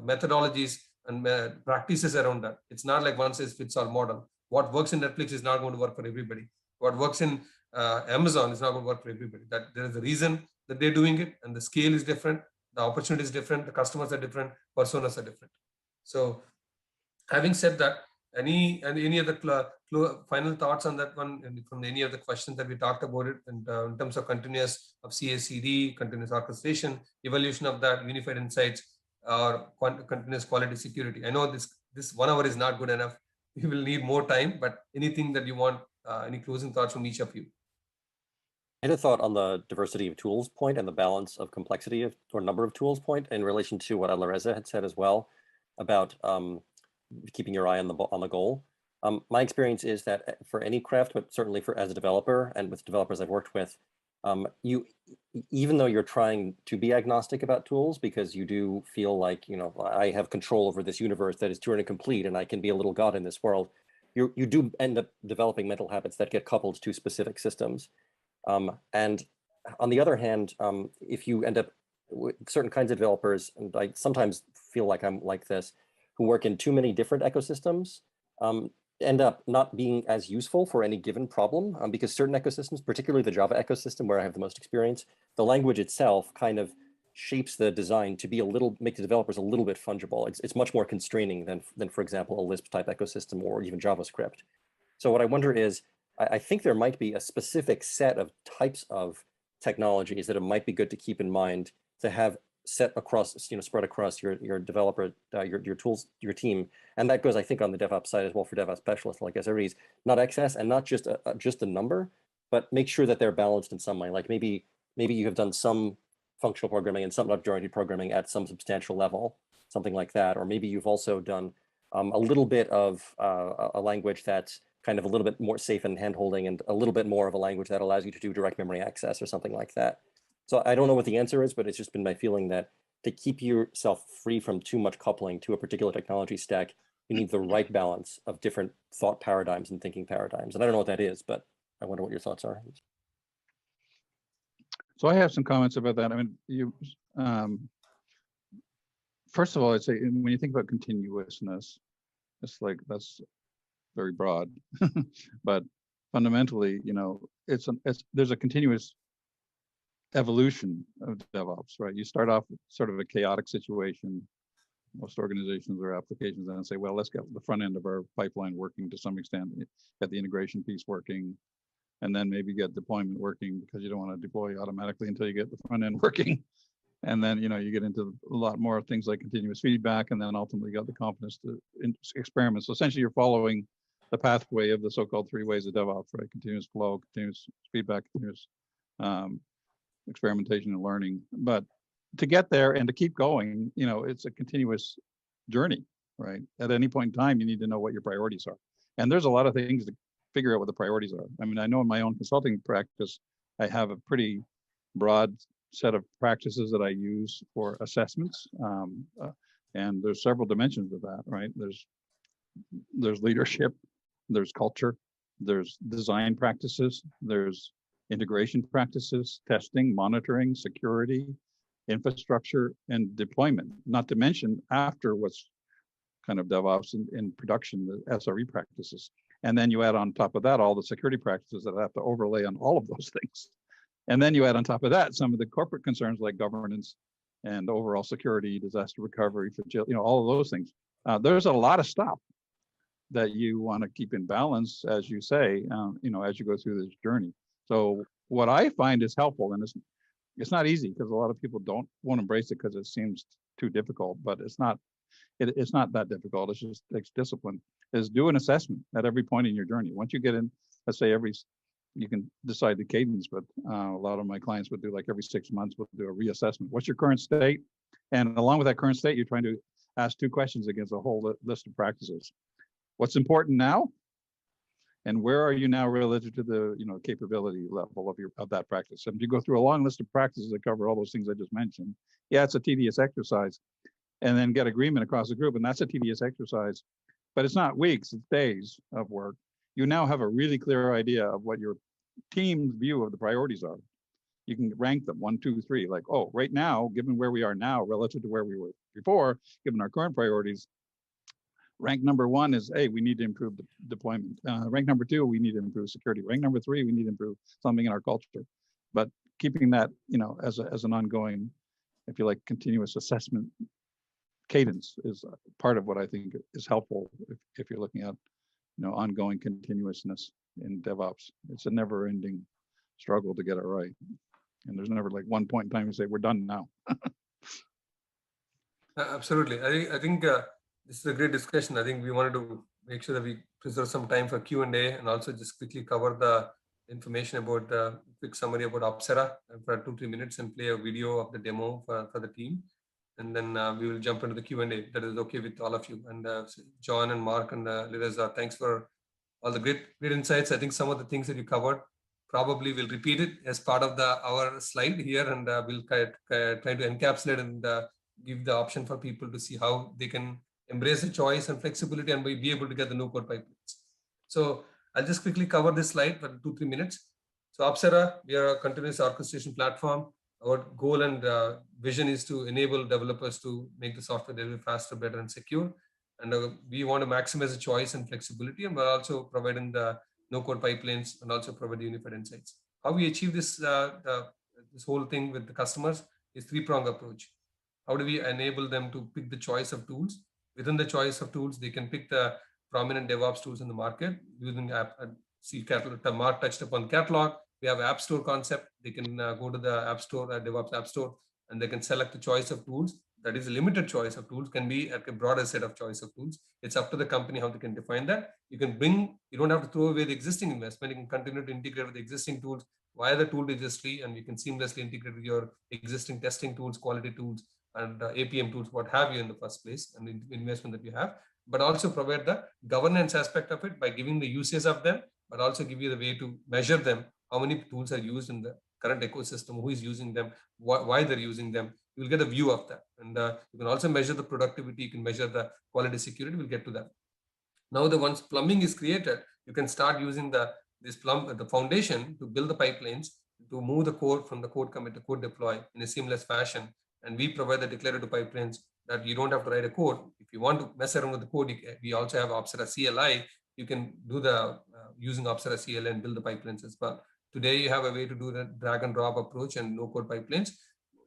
methodologies and practices around that. It's not like one size fits all model. What works in Netflix is not going to work for everybody. What works in Amazon is not going to work for everybody. That there is a reason that they're doing it, and the scale is different, the opportunity is different, the customers are different, personas are different. So having said that, any other final thoughts on that one, and from any of the questions that we talked about it, and in terms of continuous of CI/CD, continuous orchestration, evolution of that, unified insights, or continuous quality security. I know this 1 hour is not good enough. We will need more time, but anything that you want, any closing thoughts from each of you? I had a thought on the diversity of tools point and the balance of complexity of or number of tools point in relation to what Alireza had said as well about keeping your eye on the goal. My experience is that for any craft, but certainly for as a developer and with developers I've worked with, even though you're trying to be agnostic about tools because you do feel like, you know, I have control over this universe that is Turing complete and I can be a little god in this world, you do end up developing mental habits that get coupled to specific systems. And on the other hand, if you end up with certain kinds of developers, and I sometimes feel like I'm like this, who work in too many different ecosystems, end up not being as useful for any given problem, because certain ecosystems, particularly the Java ecosystem where I have the most experience, the language itself kind of shapes the design to be make the developers a little bit fungible. It's much more constraining than, for example, a Lisp type ecosystem or even JavaScript. So what I wonder is, I think there might be a specific set of types of technologies that it might be good to keep in mind to have set across, spread across your developer, your tools, your team. And that goes, I think, on the DevOps side as well for DevOps specialists, like everybody's not excess and not just a number, but make sure that they're balanced in some way. Like maybe you have done some functional programming and some object-oriented programming at some substantial level, something like that. Or maybe you've also done a little bit of a language that's kind of a little bit more safe in hand-holding and a little bit more of a language that allows you to do direct memory access or something like that. So I don't know what the answer is, but it's just been my feeling that to keep yourself free from too much coupling to a particular technology stack, you need the right balance of different thought paradigms and thinking paradigms. And I don't know what that is, but I wonder what your thoughts are. So I have some comments about that. I mean, first of all, I'd say when you think about continuousness, it's like that's very broad, but fundamentally, there's a continuous evolution of DevOps, right? You start off with sort of a chaotic situation. Most organizations or applications and say, well, let's get the front end of our pipeline working to some extent, get the integration piece working, and then maybe get deployment working because you don't want to deploy automatically until you get the front end working. And then, you get into a lot more things like continuous feedback, and then ultimately got the confidence to experiment. So essentially you're following the pathway of the so-called 3 ways of DevOps, right? Continuous flow, continuous feedback, continuous experimentation and learning. But to get there and to keep going, it's a continuous journey, right? At any point in time, you need to know what your priorities are. And there's a lot of things to figure out what the priorities are. I mean, I know in my own consulting practice, I have a pretty broad set of practices that I use for assessments. And there's several dimensions of that, right? There's leadership, there's culture, there's design practices, there's integration practices, testing, monitoring, security, infrastructure, and deployment, not to mention after what's kind of DevOps in production, the SRE practices. And then you add on top of that all the security practices that have to overlay on all of those things. And then you add on top of that some of the corporate concerns like governance and overall security, disaster recovery, fragility, all of those things. There's a lot of stuff that you want to keep in balance, as you say, as you go through this journey. So what I find is helpful, and it's not easy because a lot of people won't embrace it because it seems too difficult, but it's not that difficult. It just takes discipline. Is do an assessment at every point in your journey. Once you get in, let's say you can decide the cadence, but a lot of my clients would do like every 6 months, we'll do a reassessment. What's your current state? And along with that current state, you're trying to ask 2 questions against a whole list of practices. What's important now? And where are you now relative to the capability level of that practice? And if you go through a long list of practices that cover all those things I just mentioned, yeah, it's a tedious exercise. And then get agreement across the group, and that's a tedious exercise. But it's not weeks, it's days of work. You now have a really clear idea of what your team's view of the priorities are. You can rank them 1, 2, 3, like, oh, right now, given where we are now relative to where we were before, given our current priorities, rank number 1 is, hey, we need to improve the deployment. Rank number 2, we need to improve security. Rank number 3, we need to improve something in our culture. But keeping that, as an ongoing, if you like, continuous assessment cadence is part of what I think is helpful if you're looking at ongoing continuousness in DevOps. It's a never-ending struggle to get it right, and there's never like one point in time you say we're done now. Absolutely. I think this is a great discussion. I think we wanted to make sure that we preserve some time for Q&A and also just quickly cover the information about quick summary about Opsera for 2-3 minutes and play a video of the demo for the team. And then we will jump into the Q&A. That is okay with all of you. And John and Mark and Lireza, thanks for all the great insights. I think some of the things that you covered probably will repeat it as part of our slide here, and we'll try to encapsulate and give the option for people to see how they can embrace the choice and flexibility and be able to get the no-code pipelines. So I'll just quickly cover this slide for 2-3 minutes. So Opsera, we are a continuous orchestration platform. Our goal and vision is to enable developers to make the software delivery faster, better, and secure. And we want to maximize the choice and flexibility, and we're also providing the no-code pipelines and also provide unified insights. How we achieve this this whole thing with the customers is 3-pronged approach. How do we enable them to pick the choice of tools? Within the choice of tools, they can pick the prominent DevOps tools in the market using app. See, Mark touched upon catalog. We have App Store concept. They can go to the App Store, DevOps App Store, and they can select the choice of tools. That is a limited choice of tools, can be a broader set of choice of tools. It's up to the company how they can define that. You don't have to throw away the existing investment. You can continue to integrate with the existing tools via the tool registry, and you can seamlessly integrate with your existing testing tools, quality tools, and APM tools, what have you in the first place, and the investment that you have. But also provide the governance aspect of it by giving the usage of them, but also give you the way to measure them. How many tools are used in the current ecosystem, who is using them, why they're using them. You'll get a view of that. And you can also measure the productivity, you can measure the quality security, we'll get to that. Now, once plumbing is created, you can start using the foundation to build the pipelines, to move the code from the code commit to code deploy in a seamless fashion. And we provide the declarative pipelines that you don't have to write a code. If you want to mess around with the code, we also have Opsera CLI. You can do the using Opsera CLI and build the pipelines as well. Today, you have a way to do the drag and drop approach and no code pipelines.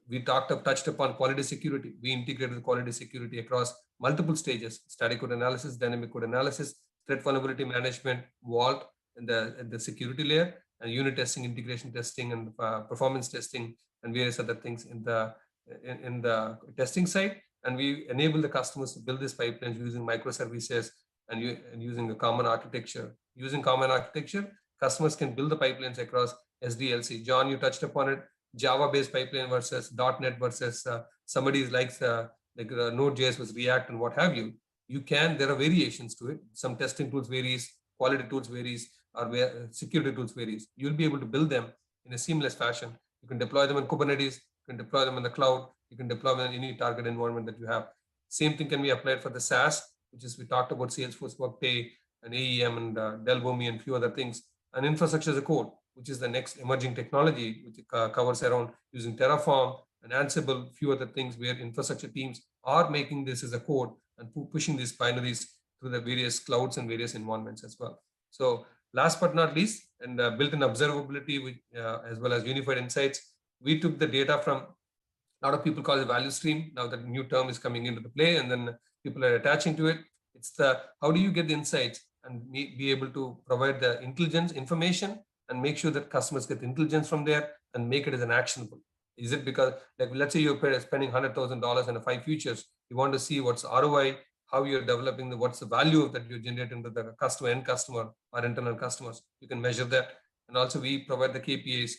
We touched upon quality security. We integrated quality security across multiple stages: static code analysis, dynamic code analysis, threat vulnerability management, Vault, and the security layer, and unit testing, integration testing, and performance testing, and various other things in the testing side. And we enable the customers to build these pipelines using microservices and using a common architecture. Using common architecture, customers can build the pipelines across SDLC. John, you touched upon it. Java-based pipeline versus .NET versus somebody likes Node.js with React and what have you. There are variations to it. Some testing tools varies, quality tools varies, or security tools varies. You'll be able to build them in a seamless fashion. You can deploy them in Kubernetes, you can deploy them in the cloud, you can deploy them in any target environment that you have. Same thing can be applied for the SaaS, which is we talked about Salesforce Workday and AEM and Delbomi and few other things. And infrastructure as a code, which is the next emerging technology, which covers around using Terraform and Ansible, few other things where infrastructure teams are making this as a code and pushing these binaries through the various clouds and various environments as well. So last but not least, and built-in observability with, as well as unified insights, we took the data from a lot of people call it value stream. Now that new term is coming into the play and then people are attaching to it. It's the, how do you get the insights and be able to provide the intelligence information and make sure that customers get intelligence from there and make it as an actionable. Is it because, like, let's say you're spending $100,000 on 5 features, you want to see what's ROI, how you're developing what's the value that you're generating to the customer, end customer, or internal customers. You can measure that. And also we provide the KPIs.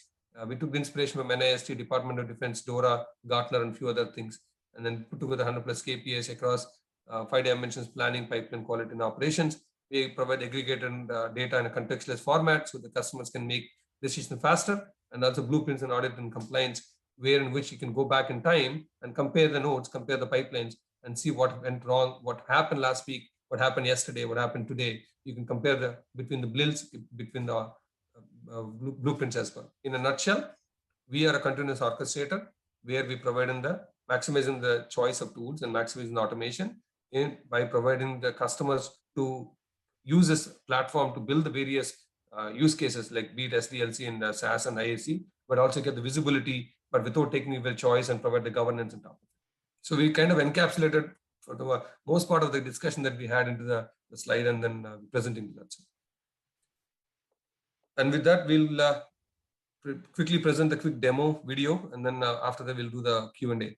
We took the inspiration from NIST, Department of Defense, DORA, Gartner, and a few other things, and then put together 100+ KPIs across 5 dimensions: planning, pipeline, quality, and operations. We provide aggregated data in a contextualized format so the customers can make decisions faster, and also blueprints and audit and compliance, where in which you can go back in time and compare the nodes, compare the pipelines, and see what went wrong, what happened last week, what happened yesterday, what happened today. You can compare between the builds, between the blueprints as well. In a nutshell, we are a continuous orchestrator where we provide maximizing the choice of tools and maximizing the automation by providing the customers to use this platform to build the various use cases like be it SDLC and SaaS and IAC, but also get the visibility, but without taking away choice and provide the governance on top of it. So we kind of encapsulated for the most part of the discussion that we had into the slide and then presenting that. And with that, we'll quickly present the quick demo video, and then after that, we'll do the Q&A.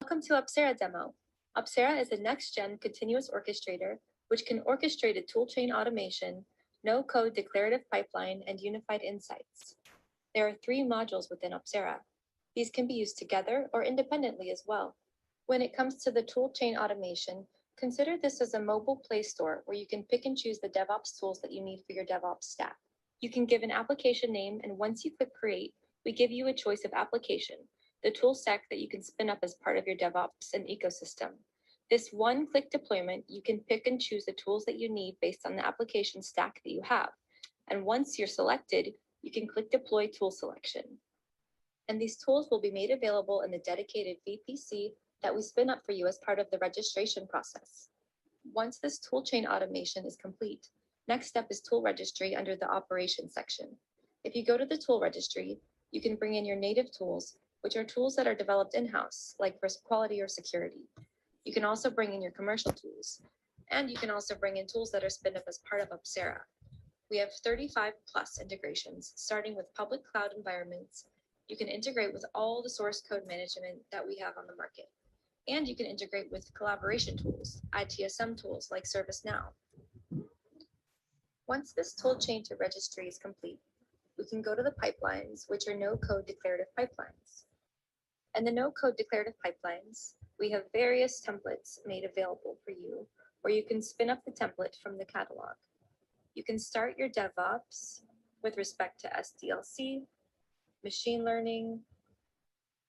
Welcome to Opsera demo. Opsera is a next-gen continuous orchestrator, which can orchestrate a toolchain automation, no-code declarative pipeline, and unified insights. There are 3 modules within Opsera. These can be used together or independently as well. When it comes to the toolchain automation, consider this as a mobile play store where you can pick and choose the DevOps tools that you need for your DevOps stack. You can give an application name, and once you click create, we give you a choice of application, the tool stack that you can spin up as part of your DevOps and ecosystem. This one-click deployment, you can pick and choose the tools that you need based on the application stack that you have. And once you're selected, you can click deploy tool selection. And these tools will be made available in the dedicated VPC that we spin up for you as part of the registration process. Once this toolchain automation is complete, next step is tool registry under the operations section. If you go to the tool registry, you can bring in your native tools, which are tools that are developed in-house, like for quality or security. You can also bring in your commercial tools, and you can also bring in tools that are spun up as part of Opsera. We have 35+ integrations, starting with public cloud environments. You can integrate with all the source code management that we have on the market. And you can integrate with collaboration tools, ITSM tools like ServiceNow. Once this tool chain to registry is complete, we can go to the pipelines, which are no-code declarative pipelines. And the no-code declarative pipelines, we have various templates made available for you, where you can spin up the template from the catalog. You can start your DevOps with respect to SDLC, machine learning,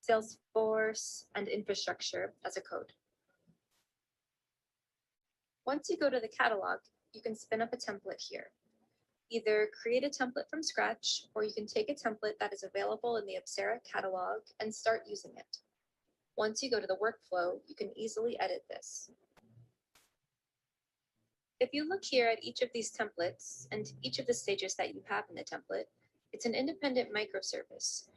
Salesforce, and infrastructure as a code. Once you go to the catalog, you can spin up a template here. Either create a template from scratch, or you can take a template that is available in the Opsera catalog and start using it. Once you go to the workflow, you can easily edit this. If you look here at each of these templates and each of the stages that you have in the template, it's an independent microservice.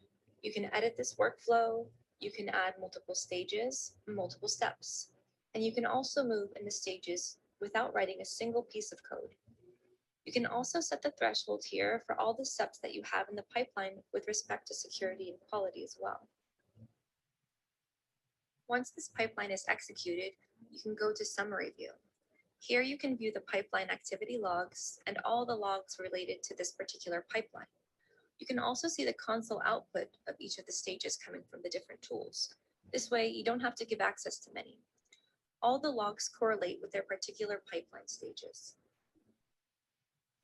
You can edit this workflow, you can add multiple stages, multiple steps, and you can also move in the stages without writing a single piece of code. You can also set the threshold here for all the steps that you have in the pipeline with respect to security and quality as well. Once this pipeline is executed, you can go to summary view. Here you can view the pipeline activity logs and all the logs related to this particular pipeline. You can also see the console output of each of the stages coming from the different tools. This way, you don't have to give access to many. All the logs correlate with their particular pipeline stages.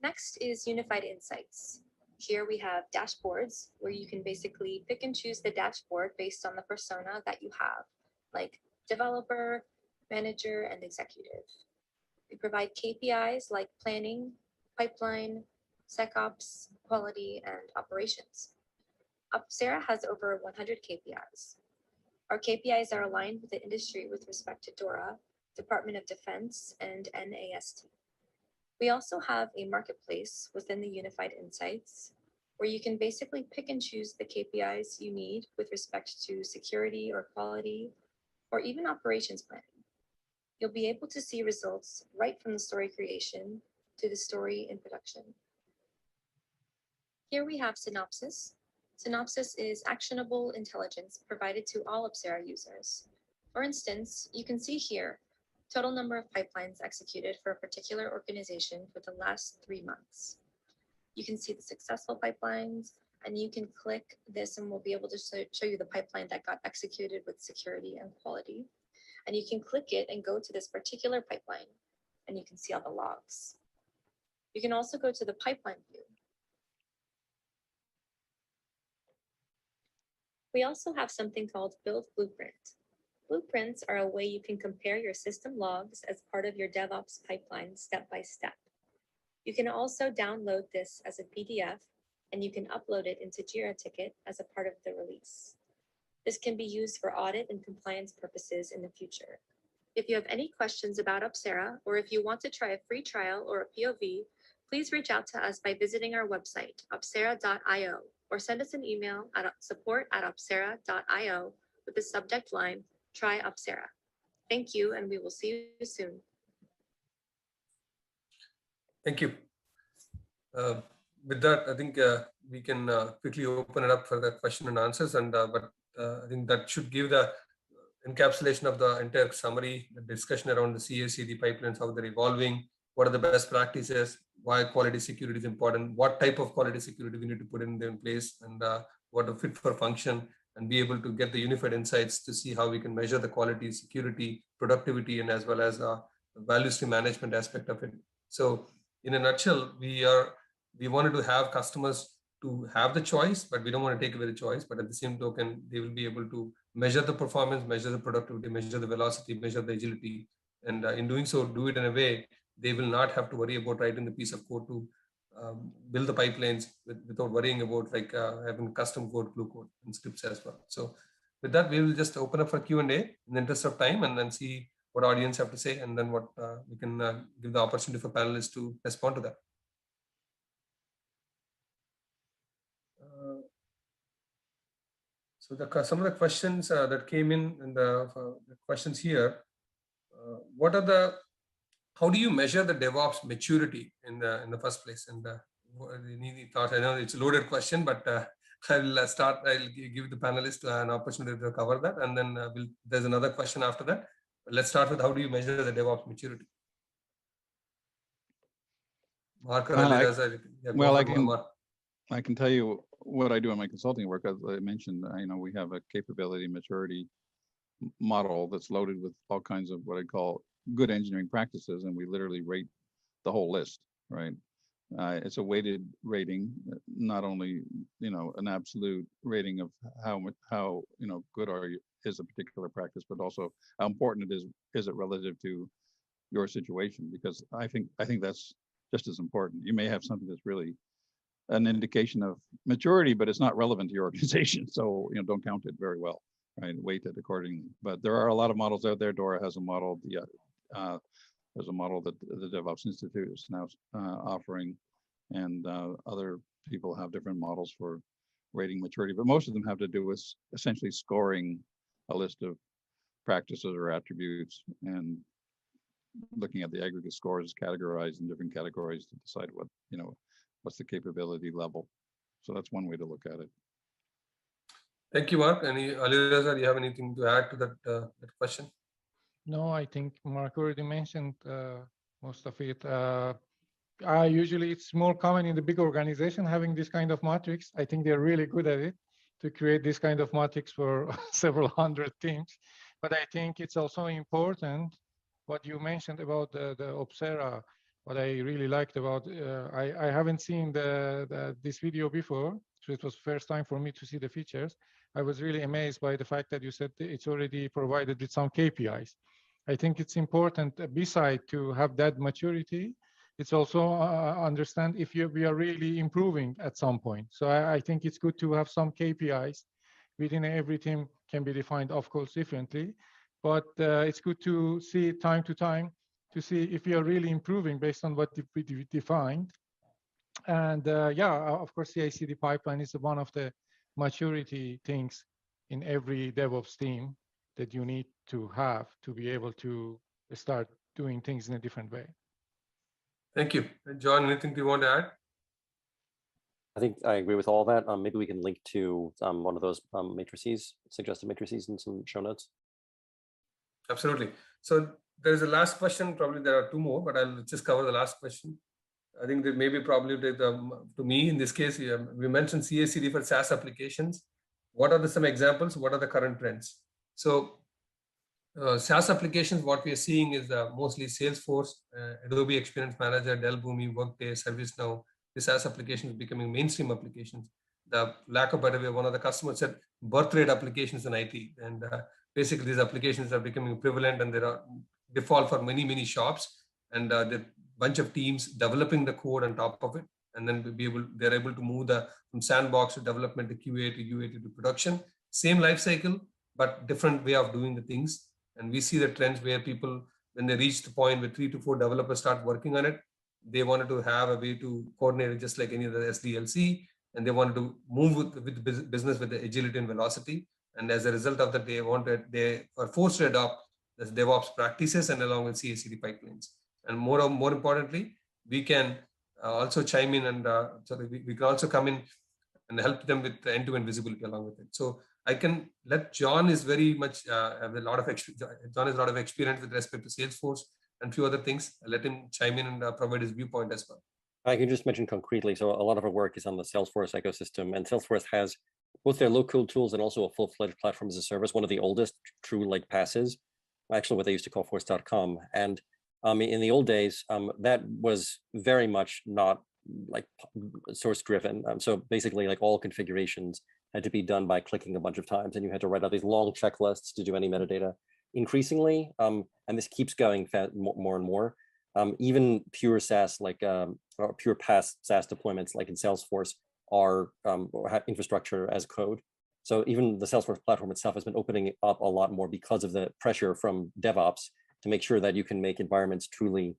Next is Unified Insights. Here we have dashboards where you can basically pick and choose the dashboard based on the persona that you have, like developer, manager, and executive. We provide KPIs like planning, pipeline, SecOps, quality, and operations. Opsera has over 100 KPIs. Our KPIs are aligned with the industry with respect to DORA, Department of Defense, and NAST. We also have a marketplace within the Unified Insights where you can basically pick and choose the KPIs you need with respect to security or quality, or even operations planning. You'll be able to see results right from the story creation to the story in production. Here we have Synopsis. Synopsis is actionable intelligence provided to all Opsera users. For instance, you can see here total number of pipelines executed for a particular organization for the last 3 months. You can see the successful pipelines, and you can click this and we'll be able to show you the pipeline that got executed with security and quality. And you can click it and go to this particular pipeline, and you can see all the logs. You can also go to the pipeline view. We also have something called Build Blueprint. Blueprints are a way you can compare your system logs as part of your DevOps pipeline step by step. You can also download this as a PDF, and you can upload it into Jira ticket as a part of the release. This can be used for audit and compliance purposes in the future. If you have any questions about Opsera, or if you want to try a free trial or a POV, please reach out to us by visiting our website, opsera.io, or send us an email at support@opsera.io with the subject line, Try Opsera. Thank you, and we will see you soon. Thank you. With that, I think we can quickly open it up for the question and answers. And but I think that should give the encapsulation of the entire summary, the discussion around the CI/CD pipelines, how they're evolving, what are the best practices, why quality security is important, what type of quality security we need to put in place, and what a fit for function, and be able to get the unified insights to see how we can measure the quality, security, productivity, and as well as value stream management aspect of it. So in a nutshell, we wanted to have customers to have the choice, but we don't want to take away the choice. But at the same token, they will be able to measure the performance, measure the productivity, measure the velocity, measure the agility. And in doing so, do it in a way they will not have to worry about writing the piece of code to build the pipelines without worrying about like having custom code, glue code, and scripts as well. So with that, we will just open up for Q&A in the interest of time, and then see what audience have to say, and then what we can give the opportunity for panelists to respond to that. So some of the questions that came in, and the questions here, how do you measure the DevOps maturity in the first place? And any thoughts? I know it's a loaded question, but I'll start. I'll give the panelists an opportunity to cover that, and then there's another question after that. But let's start with how do you measure the DevOps maturity? Mark, I can tell you what I do in my consulting work. As I mentioned, we have a capability maturity model that's loaded with all kinds of what I call good engineering practices, and we literally rate the whole list, right? It's a weighted rating, not only an absolute rating of how good is a particular practice, but also how important it is it relative to your situation, because I think that's just as important. You may have something that's really an indication of maturity, but it's not relevant to your organization, so don't count it very well, right? Weight it accordingly. But there are a lot of models out there. DORA has a model. There's a model that the DevOps Institute is now offering, and other people have different models for rating maturity, but most of them have to do with essentially scoring a list of practices or attributes and looking at the aggregate scores categorized in different categories to decide what's the capability level. So that's one way to look at it. Thank you, Mark. Alireza, do you have anything to add to that question? No, I think Mark already mentioned most of it. Usually it's more common in the big organization having this kind of matrix. I think they're really good at it to create this kind of matrix for several hundred teams. But I think it's also important what you mentioned about the Opsera what I really liked about, I haven't seen this video before, so it was first time for me to see the features. I was really amazed by the fact that you said it's already provided with some KPIs. I think it's important, beside to have that maturity, it's also understand if we are really improving at some point. So I think it's good to have some KPIs within every team, can be defined, of course, differently, but it's good to see time to time to see if we are really improving based on what we defined. And yeah, of course, CI/CD pipeline is one of the maturity things in every DevOps team that you need to have to be able to start doing things in a different way. Thank you. John, anything you want to add? I think I agree with all that. Maybe we can link to one of those matrices, suggested matrices, in some show notes. Absolutely. So there's a last question. Probably there are two more, but I'll just cover the last question. I think that maybe probably to me in this case, we mentioned CI/CD for SaaS applications. What are some examples? What are the current trends? So SaaS applications, what we are seeing is mostly Salesforce, Adobe Experience Manager, Dell Boomi, Workday, ServiceNow. The SaaS applications becoming mainstream applications. The lack of better way, one of the customers said birth rate applications in IT, and basically these applications are becoming prevalent, and there are default for many shops, and the bunch of teams developing the code on top of it, and then they're able to move from sandbox to development to QA to UAT to production. Same life cycle, but different way of doing the things. And we see the trends where people, when they reach the point where 3 to 4 developers start working on it, they wanted to have a way to coordinate it just like any other SDLC, and they wanted to move with business with the agility and velocity. And as a result of that, they are forced to adopt the DevOps practices and along with CI/CD pipelines. And more importantly, we can also chime in, and we can also come in and help them with the end-to-end visibility along with it. So I can let John is very much have a lot of John has a lot of experience with respect to Salesforce and a few other things. I'll let him chime in and provide his viewpoint as well. I can just mention concretely. So a lot of our work is on the Salesforce ecosystem, and Salesforce has both their low-code tools and also a full-fledged platform as a service. One of the oldest true like passes, actually what they used to call force.com. And in the old days, that was very much not like source driven. So basically like all configurations had to be done by clicking a bunch of times, and you had to write out these long checklists to do any metadata. Increasingly, and this keeps going more and more, even pure SaaS, like or pure PaaS SaaS deployments, like in Salesforce, are have infrastructure as code. So even the Salesforce platform itself has been opening up a lot more because of the pressure from DevOps to make sure that you can make environments truly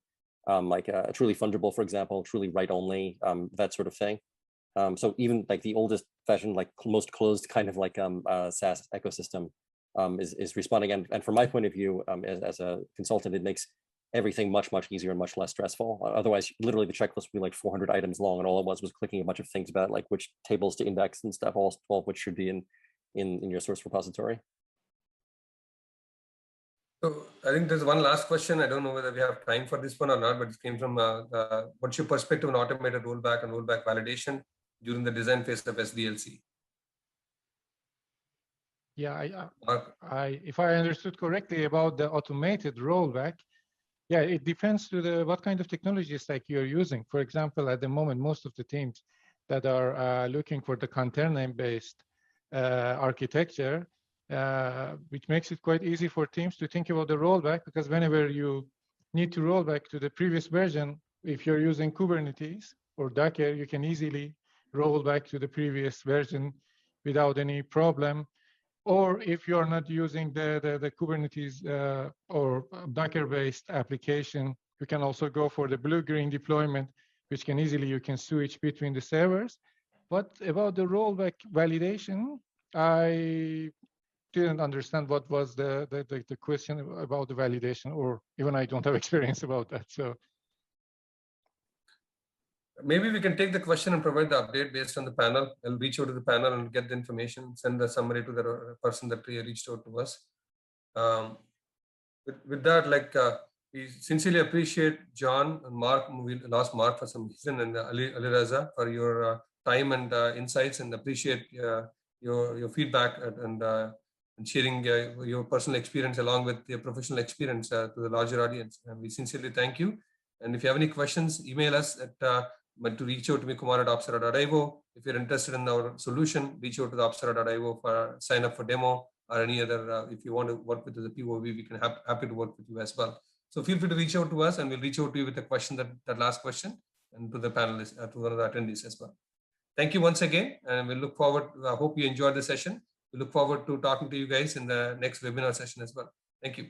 truly fungible, for example, truly write-only, that sort of thing. So even like the oldest fashioned, like most closed kind of like SaaS ecosystem is responding. And from my point of view, as a consultant, it makes everything much easier and much less stressful. Otherwise, literally the checklist would be like 400 items long, and all it was clicking a bunch of things about like which tables to index and stuff, all of which should be in your source repository. So I think there's one last question. I don't know whether we have time for this one or not, but it came from what's your perspective on automated rollback and rollback validation during the design phase of SDLC? Yeah, if I understood correctly about the automated rollback, yeah, it depends to what kind of technology stack you're using. For example, at the moment, most of the teams that are looking for the container-based architecture, which makes it quite easy for teams to think about the rollback, because whenever you need to roll back to the previous version, if you're using Kubernetes or Docker, you can easily roll back to the previous version without any problem. Or if you're not using the Kubernetes or Docker-based application, you can also go for the blue-green deployment, which can easily, you can switch between the servers. But about the rollback validation, I didn't understand what was the question about the validation, or even I don't have experience about that. So maybe we can take the question and provide the update based on the panel. I'll reach out to the panel and get the information, send the summary to the person that reached out to us. With that, like we sincerely appreciate John and Mark. We lost Mark for some reason, and Ali Raza for your time and insights, and appreciate your feedback and sharing your personal experience along with your professional experience to the larger audience. And we sincerely thank you. And if you have any questions, email us at to reach out to me, kumar@opsera.io. If you're interested in our solution, reach out to the opsera.io for sign up for demo or any other. If you want to work with the POV, we can happy to work with you as well. So feel free to reach out to us, and we'll reach out to you with a question, that last question, and to the panelists, to one of the attendees as well. Thank you once again, and we look forward. I hope you enjoyed the session. We look forward to talking to you guys in the next webinar session as well. Thank you.